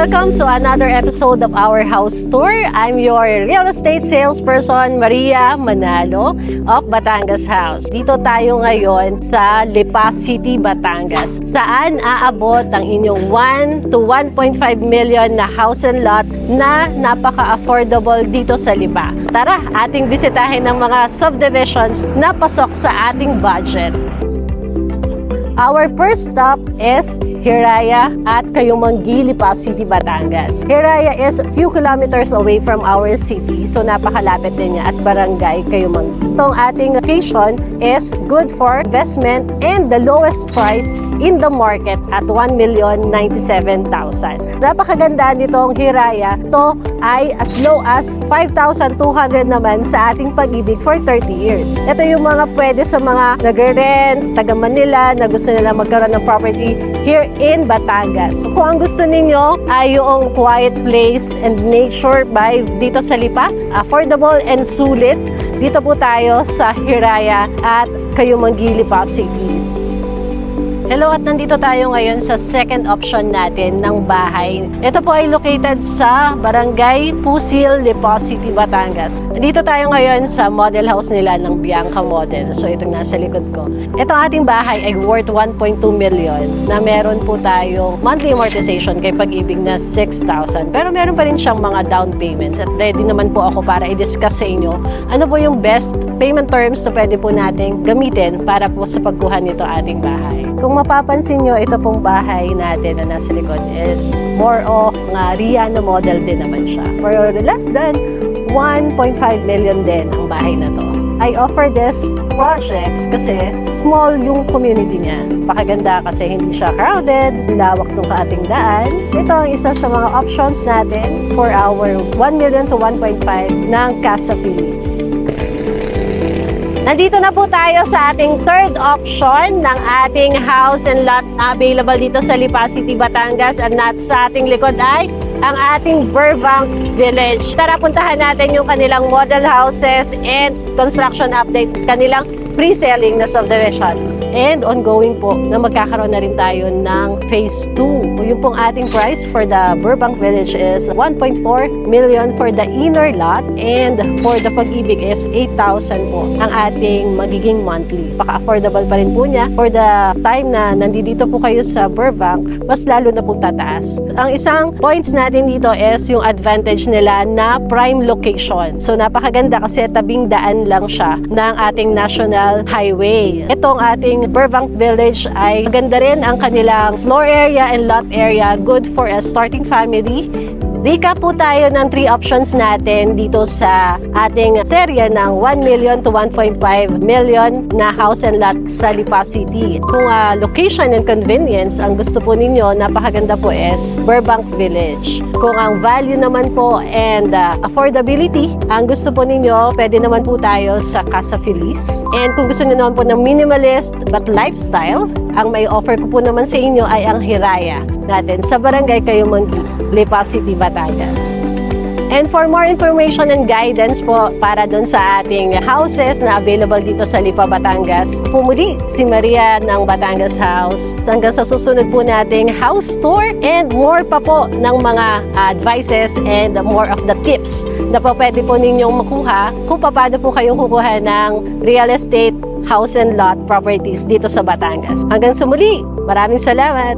Welcome to another episode of our house tour. I'm your real estate salesperson, Maria Manalo of Batangas House. Dito tayo ngayon sa Lipa City, Batangas, saan aabot ang inyong 1 to 1.5 million na house and lot na napaka-affordable dito sa Lipa. Tara, ating bisitahin ng mga subdivisions na pasok sa ating budget. Our first stop is Hiraya at Kayumanggi, Lipa City, Batangas. Hiraya is a few kilometers away from our city, so napakalapit din niya at barangay Kayumanggi. Itong ating location is good for investment and the lowest price in the market at 1,097,000. Napakaganda nitong Hiraya. Ito ay as low as 5,200 naman sa ating Pag-ibig for 30 years. Ito yung mga pwede sa mga nag-rent, taga Manila, na gusto nila magkaroon ng property here in Batangas. So, kung ang gusto ninyo ay yung quiet place and nature vibe dito sa Lipa, affordable and sulit, dito po tayo sa Hiraya at Kayumanggi, Lipa City. Hello, at nandito tayo ngayon sa second option natin ng bahay. Ito po ay located sa Barangay Pusil, Lipa City, Batangas. Dito tayo ngayon sa model house nila ng Bianca Model. So itong nasa likod ko. Ito ating bahay ay worth 1.2 million na meron po tayo monthly amortization kay Pag-ibig na 6,000. Pero meron pa rin siyang mga down payments at ready naman po ako para i-discuss sa inyo ano po yung best payment terms na pwede po natin gamitin para po sa pagkuha nito ating bahay. Kung mapapansin nyo, ito pong bahay natin na nasa likod is more of nga Rihanna model din naman siya. For less than 1.5 million din ang bahay na to. I offer this projects kasi small yung community niya. Pakaganda kasi hindi siya crowded, lawak ng ating daan. Ito ang isa sa mga options natin for our 1 million to 1.5 ng Casa Feliz. Nandito na po tayo sa ating third option ng ating house and lot available dito sa Lipa City, Batangas. At sa ating likod ay ang ating Burbank Village. Tara, puntahan natin yung kanilang model houses and construction update, kanilang pre-selling na subdivision. And ongoing po na magkakaroon na rin tayo ng phase 2. Yung pong ating price for the Burbank Village is 1.4 million for the inner lot, and for the Pag-ibig is 8,000 po ang ating magiging monthly. Paka-affordable pa rin po niya. For the time na nandito po kayo sa Burbank, mas lalo na pong tataas. Ang isang points natin dito is yung advantage nila na prime location. So napakaganda kasi tabing daan lang siya ng ating national highway. Itong ating Burbank Village ay ganda rin ang kanilang floor area and lot area, good for a starting family. Recap po tayo ng 3 options natin dito sa ating serya ng 1 million to 1.5 million na house and lot sa Lipa City. Kung location and convenience ang gusto po ninyo, napakaganda po is Burbank Village. Kung ang value naman po and affordability ang gusto po ninyo, pwede naman po tayo sa Casa Feliz. And kung gusto niyo naman po ng minimalist but lifestyle, ang may offer ko po naman sa inyo ay ang Hiraya natin sa Barangay Kayumanggi, Lipa City, Batangas. And for more information and guidance po para doon sa ating houses na available dito sa Lipa, Batangas, pumuli si Maria ng Batangas House. Hanggang sa susunod po nating house tour and more pa po ng mga advices and more of the tips na po pwede po ninyong makuha kung paano po kayo kukuha ng real estate, house and lot properties dito sa Batangas. Hanggang sa muli, maraming salamat!